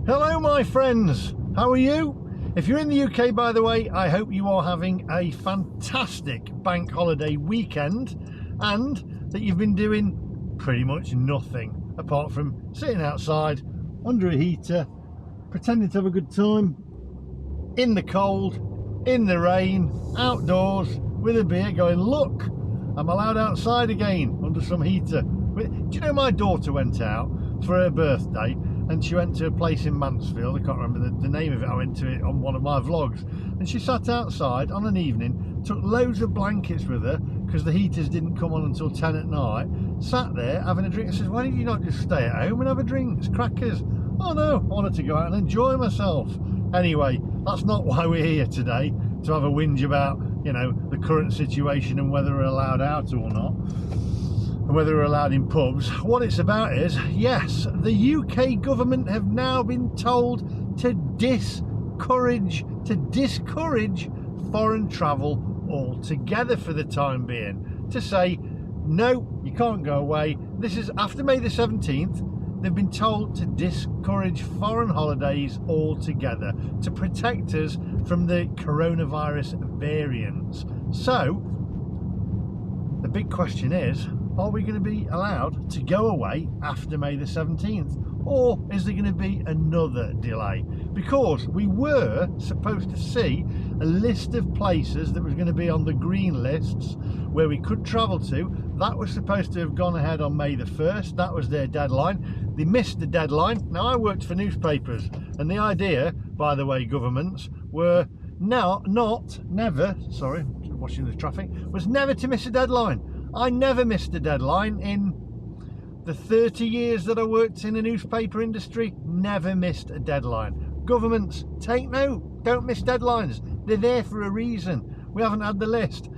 Hello my friends, how are you? If you're in the UK, by the way, I hope you are having a fantastic bank holiday weekend and that you've been doing pretty much nothing apart from sitting outside under a heater, pretending to have a good time, in the cold, in the rain, outdoors with a beer going, look, I'm allowed outside again under some heater. Do you know my daughter went out for her birthday and she went to a place in Mansfield, I can't remember the name of it, I went to it on one of my vlogs, and she sat outside on an evening, took loads of blankets with her because the heaters didn't come on until 10 at night, sat there having a drink and says, why did you not just stay at home and have a drink? It's crackers. Oh no, I wanted to go out and enjoy myself. Anyway, that's not why we're here today, to have a whinge about, you know, the current situation and whether we're allowed out or not, and whether we're allowed in pubs. What it's about is, yes, the UK government have now been told to discourage foreign travel altogether for the time being. To say, no, you can't go away. This is after May the 17th. They've been told to discourage foreign holidays altogether to protect us from the coronavirus variants. So, the big question is, are we going to be allowed to go away after May the 17th? Or is there going to be another delay? Because we were supposed to see a list of places that was going to be on the green lists where we could travel to. That was supposed to have gone ahead on May the 1st. That was their deadline. They missed the deadline. Now, I worked for newspapers, and the idea, by the way, governments were never, sorry, watching the traffic, was never to miss a deadline. I never missed a deadline in the 30 years that I worked in the newspaper industry. Never missed a deadline. Governments, take note, don't miss deadlines. They're there for a reason. We haven't had the list.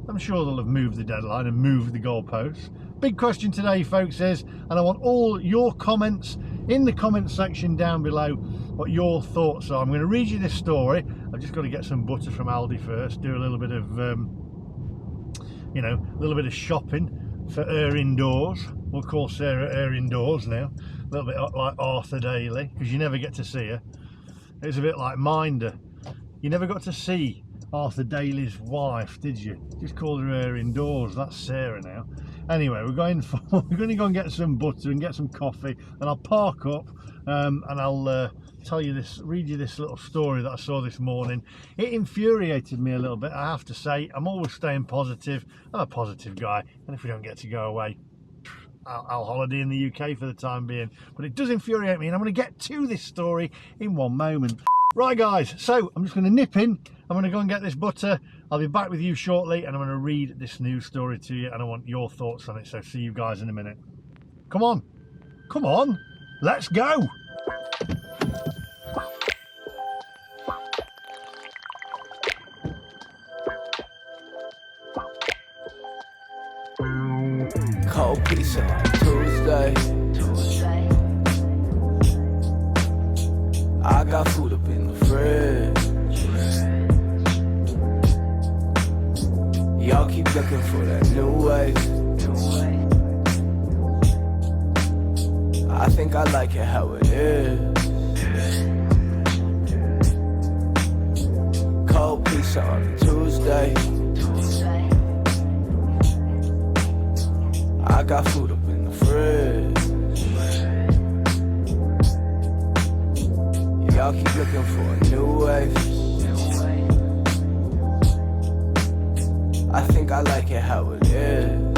I'm sure they'll have moved the deadline and moved the goalposts. Big question today, folks, is, and I want all your comments in the comment section down below, what your thoughts are. I'm going to read you this story. I've just got to get some butter from Aldi first, do a little bit of you know, a little bit of shopping for her indoors. We'll call Sarah her indoors now. A little bit like Arthur Daly, because you never get to see her. It's a bit like Minder. You never got to see Arthur Daly's wife, did you? Just called her indoors. That's Sarah now. Anyway, we're going to go and get some butter and get some coffee, and I'll park up and I'll tell you this, read you this little story that I saw this morning. It infuriated me a little bit, I have to say. I'm always staying positive. I'm a positive guy, and if we don't get to go away, I'll holiday in the UK for the time being. But it does infuriate me, and I'm going to get to this story in one moment. Right guys, so I'm just going to nip in. I'm going to go and get this butter. I'll be back with you shortly, and I'm going to read this news story to you, and I want your thoughts on it. So see you guys in a minute. Come on, let's go. Cold pizza on Tuesday. I got food up in the fridge. Y'all keep looking for that new wave. I think I like it how it is. Cold pizza on a Tuesday. I got food up in the fridge. Y'all keep looking for a new wave. I think I like it how it is.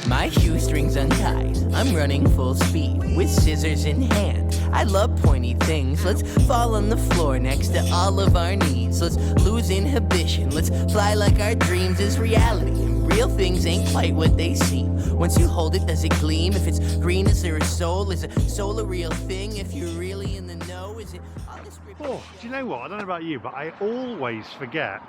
My shoestrings untied, I'm running full speed with scissors in hand. I love pointy things. Let's fall on the floor next to all of our needs. Let's lose inhibition. Let's fly like our dreams is reality. Real things ain't quite what they seem. Once you hold it, does it gleam? If it's green, is there a soul? Is a soul a real thing? If you're really in the know, is it all this? Oh, do you know what? I don't know about you, but I always forget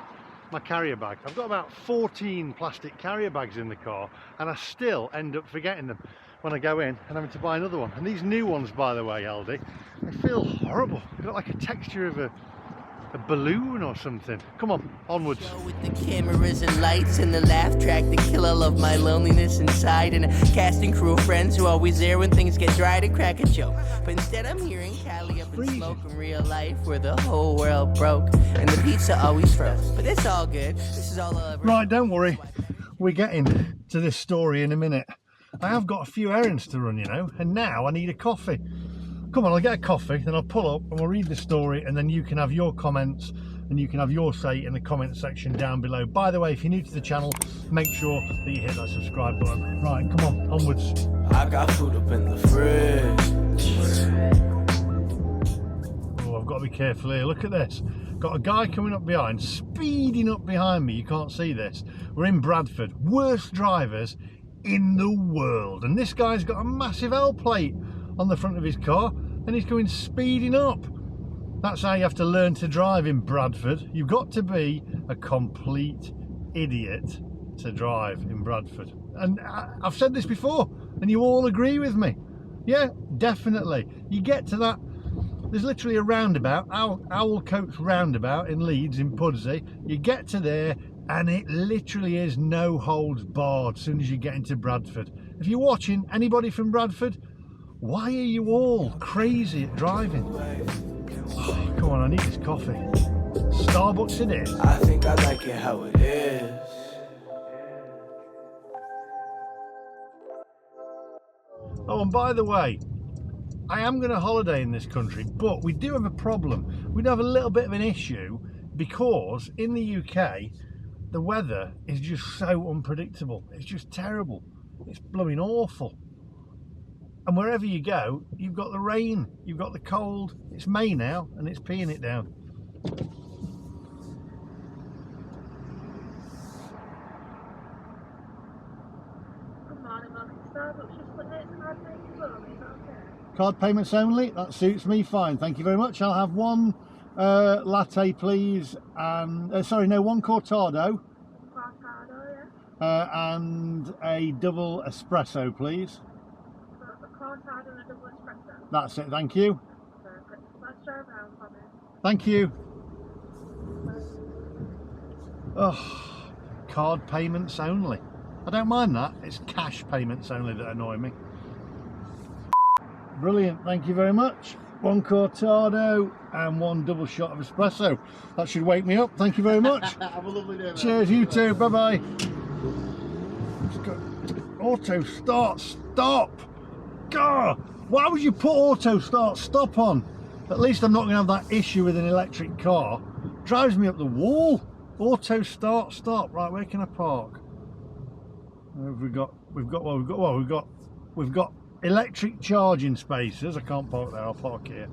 my carrier bag. I've got about 14 plastic carrier bags in the car, and I still end up forgetting them when I go in and having to buy another one. And these new ones, by the way, Aldi, they feel horrible. They've got like a texture of a a balloon or something. Come on, onwards. With the cameras and lights and the laugh track to kill all of my loneliness inside, and a casting crew of friends who are always there when things get dry to crack a joke. But instead I'm hearing Cali up in smoke in real life where the whole world broke and the pizza always froze. But it's all good. This is all I'll ever... Right, don't worry. We're getting to this story in a minute. I have got a few errands to run, you know, and now I need a coffee. Come on, I'll get a coffee, then I'll pull up and we'll read the story, and then you can have your comments and you can have your say in the comment section down below. By the way, if you're new to the channel, make sure that you hit that subscribe button. Right, come on, onwards. I got food up in the fridge. Oh, I've got to be careful here. Look at this. Got a guy coming up behind, speeding up behind me. You can't see this. We're in Bradford. Worst drivers in the world. And this guy's got a massive L plate on the front of his car and he's going speeding up. That's how you have to learn to drive in Bradford. You've got to be a complete idiot to drive in Bradford. And I've said this before and you all agree with me. Yeah, definitely. You get to that, there's literally a roundabout, Owl Coach roundabout in Leeds, in Pudsey. You get to there and it literally is no holds barred as soon as you get into Bradford. If you're watching, anybody from Bradford, why are you all crazy at driving? Oh, come on, I need this coffee. Starbucks it is. I think I like it how it is. Oh, and by the way, I am going to holiday in this country, but we do have a problem. We do have a little bit of an issue because in the UK, the weather is just so unpredictable. It's just terrible. It's blooming awful. And wherever you go, you've got the rain, you've got the cold. It's May now and it's peeing it down. Good morning, welcome to Starbucks. Just put it card payments only, is that okay? Card payments only, that suits me fine. Thank you very much. I'll have one latte, please, and sorry, no, one cortado. Cortado, yeah. And a double espresso, please. So a cortado and a double espresso. That's it, thank you. Perfect. Let's drive around for me. Thank you. Oh, card payments only. I don't mind that. It's cash payments only that annoy me. Brilliant, thank you very much. One cortado and one double shot of espresso. That should wake me up. Thank you very much. Have a lovely day, mate. Cheers, you too. Bye bye. Auto start stop. God, why would you put auto start stop on? At least I'm not going to have that issue with an electric car. Drives me up the wall. Auto start stop. Right, where can I park? We've got electric charging spaces. I can't park there. I'll park here.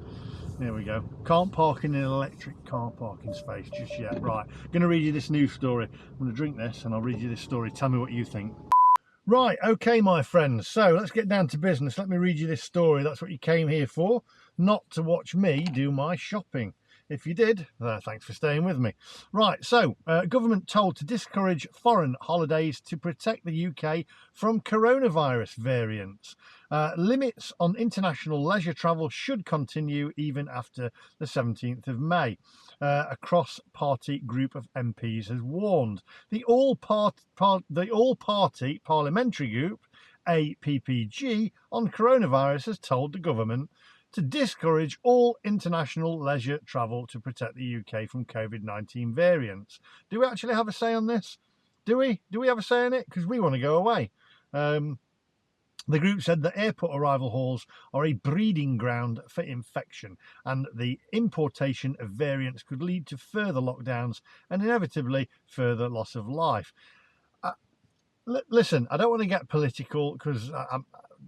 There we go. Can't park in an electric car parking space just yet. Right, I'm going to read you this news story. I'm going to drink this and I'll read you this story. Tell me what you think. Right, okay, my friends. So let's get down to business. Let me read you this story. That's what you came here for, not to watch me do my shopping. If you did, thanks for staying with me. Right, so government told to discourage foreign holidays to protect the UK from coronavirus variants. Limits on international leisure travel should continue even after the 17th of May. A cross-party group of MPs has warned. The All-Party Parliamentary Group, APPG, on coronavirus has told the government to discourage all international leisure travel to protect the UK from COVID-19 variants. Do we actually have a say on this? Do we? Do we have a say in it? Because we want to go away. The group said that airport arrival halls are a breeding ground for infection and the importation of variants could lead to further lockdowns and inevitably further loss of life. Listen, I don't want to get political because,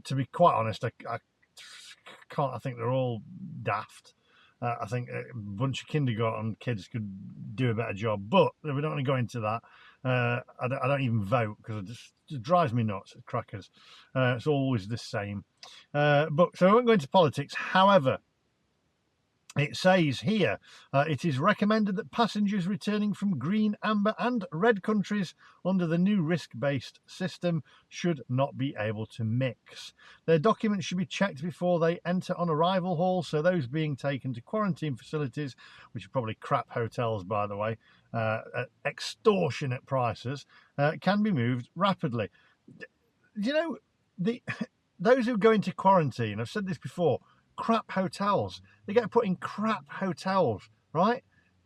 to be quite honest, I think they're all daft. I think a bunch of kindergarten kids could do a better job, but we don't want to go into that. I don't even vote because it drives me nuts. It's crackers. It's always the same. But so I won't go into politics. However, It says here, it is recommended that passengers returning from green, amber and red countries under the new risk-based system should not be able to mix. Their documents should be checked before they enter on arrival hall, so those being taken to quarantine facilities, which are probably crap hotels by the way, at extortionate prices, can be moved rapidly. You know, those who go into quarantine, I've said this before, crap hotels. They get put in crap hotels, right?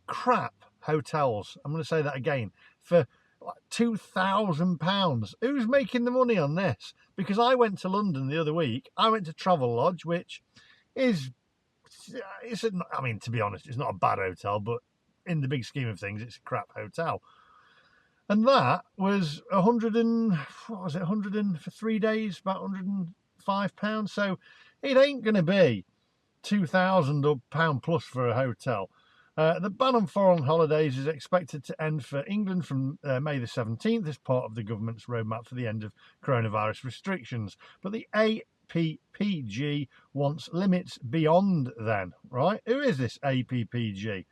Crap hotels. I'm going to say that again. For like £2,000. Who's making the money on this? Because I went to London the other week. I went to Travelodge, which is, I mean, to be honest, it's not a bad hotel, but in the big scheme of things, it's a crap hotel. And that was 100 and, what was it, 100 and, for 3 days, about £105. So it ain't going to be £2,000 plus for a hotel. The ban on foreign holidays is expected to end for England from May the 17th as part of the government's roadmap for the end of coronavirus restrictions. But the APPG wants limits beyond then, right? Who is this APPG?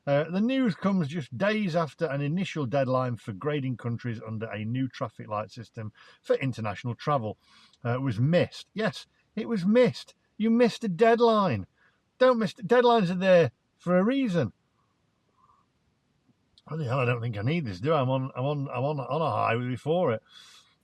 The news comes just days after an initial deadline for grading countries under a new traffic light system for international travel was missed. Yes, it was missed. You missed a deadline. Don't miss deadlines are there for a reason. Bloody hell, I don't think I need this, do I? I'm on a highway before it.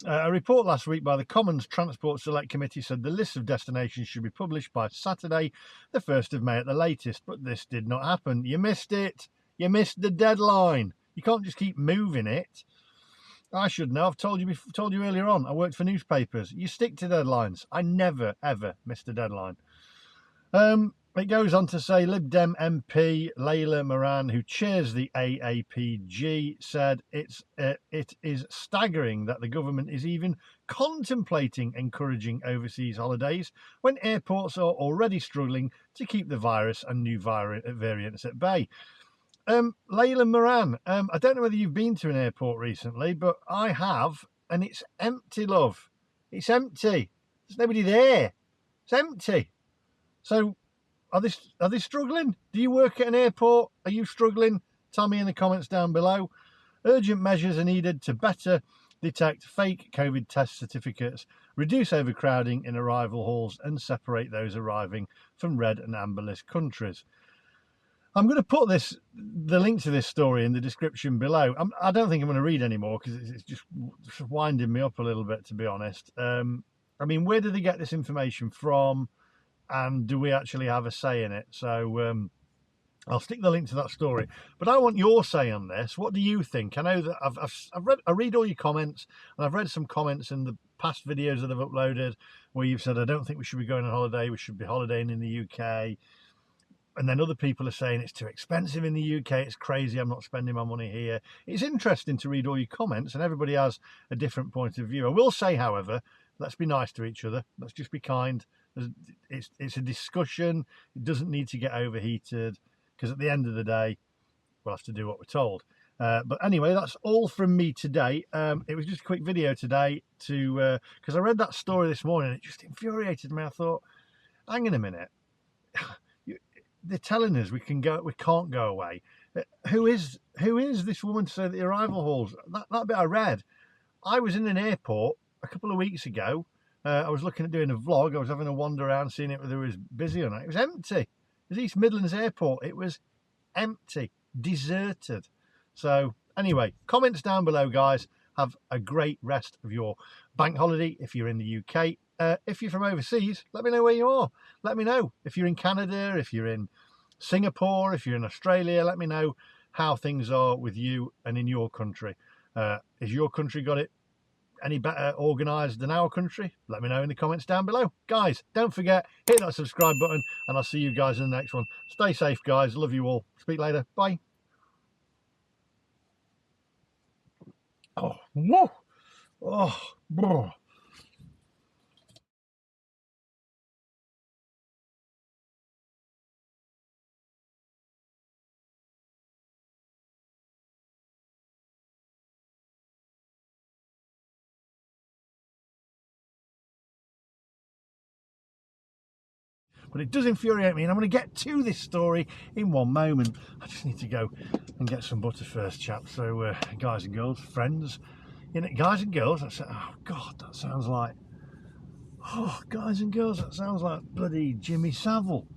A report last week by the Commons Transport Select Committee said the list of destinations should be published by Saturday, the 1st of May at the latest, but this did not happen. You missed it. You missed the deadline. You can't just keep moving it. I should know. I've told you earlier on. I worked for newspapers. You stick to deadlines. I never, ever missed a deadline. It goes on to say Lib Dem MP Layla Moran, who chairs the AAPG, said it is staggering that the government is even contemplating encouraging overseas holidays when airports are already struggling to keep the virus and new variants at bay. Layla Moran, I don't know whether you've been to an airport recently, but I have, and it's empty, love. It's empty. There's nobody there. It's empty. So are they struggling? Do you work at an airport? Are you struggling? Tell me in the comments down below. Urgent measures are needed to better detect fake COVID test certificates, reduce overcrowding in arrival halls, and separate those arriving from red and amber list countries. I'm going to put the link to this story in the description below. I don't think I'm going to read anymore because it's just winding me up a little bit, to be honest. I mean, where do they get this information from? And do we actually have a say in it? So I'll stick the link to that story. But I want your say on this. What do you think? I know that I read all your comments, and I've read some comments in the past videos that I've uploaded where you've said, I don't think we should be going on holiday. We should be holidaying in the UK. And then other people are saying it's too expensive in the UK. It's crazy. I'm not spending my money here. It's interesting to read all your comments, and everybody has a different point of view. I will say, however, let's be nice to each other. Let's just be kind. It's a discussion. It doesn't need to get overheated because at the end of the day, we'll have to do what we're told. But anyway, that's all from me today. It was just a quick video today because I read that story this morning. And it just infuriated me. I thought, hang on a minute. They're telling us we can't go away. Who is this woman to say that the arrival halls? That bit I read. I was in an airport a couple of weeks ago. I was looking at doing a vlog. I was having a wander around, seeing it whether it was busy or not. It was empty. It was East Midlands Airport. It was empty, deserted. So anyway, comments down below, guys. Have a great rest of your bank holiday if you're in the UK. If you're from overseas, let me know where you are. Let me know if you're in Canada, if you're in Singapore, if you're in Australia. Let me know how things are with you and in your country. Has your country got it any better organised than our country? Let me know in the comments down below. Guys, don't forget, hit that subscribe button, and I'll see you guys in the next one. Stay safe, guys. Love you all. Speak later. Bye. Oh, whoa. Oh, bro. but it does infuriate me, and I'm going to get to this story in one moment. I just need to go and get some butter first, chaps. So guys and girls, friends, you know, guys and girls, oh god, that sounds like, oh, guys and girls, that sounds like bloody Jimmy Savile.